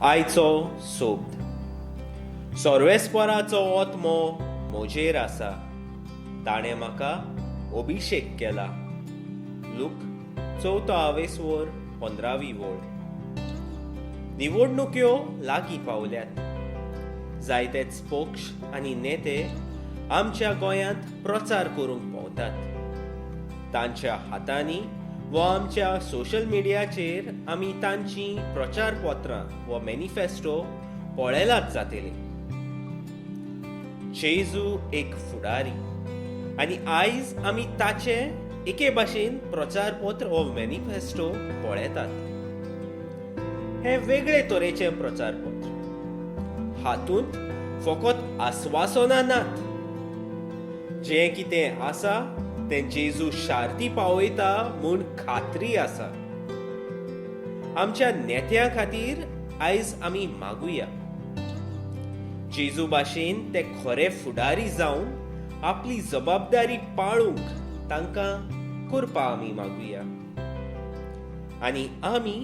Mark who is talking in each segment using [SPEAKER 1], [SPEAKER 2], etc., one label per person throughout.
[SPEAKER 1] आयचो सोबत सर्वेस्पराचो ओतमो म्हजेर आसा. ताणें म्हाका अभिशेक केला. लूक 4:15 वळ. निवडणुक्यो लागीं पावल्यात. जायतेच पक्ष आनी नेते आमच्या गोंयांत प्रचार करूंक पावतात. तांच्या हातांनी वा आमच्या सोशल मिडियाचेर आमी तांची प्रचारपत्रां वा मॅनिफेस्टो पळयलाच जातली. जेजू एक फुडारी आनी आयज आमी ताचे एके भाशेन प्रचारपत्र वा मॅनिफेस्टो पळयतात. हे वेगळे तरेचे प्रचारपत्र. हातूंत फकत आस्वासनां नात. जें कितें आसा तें जेजू शार्ती पावयता म्हूण खात्री आसा. आमच्या नेत्यां खातीर आयज आमी मागुया. जेजू भाशेन ते खरे फुडारी जावन आपली जबाबदारी पाळूंक तांकां कृपा आमी मागुया. आनी आमी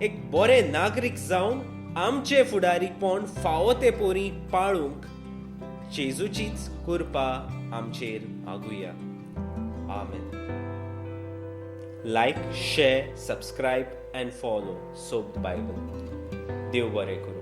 [SPEAKER 1] एक बरे नागरीक जावन आमचें फुडारीपण फावो ते परी पाळूंक जेजूचीच कृपा आमचेर मागुया. Amen. Like, share, subscribe and follow Soap Bible. देव बरें करूं.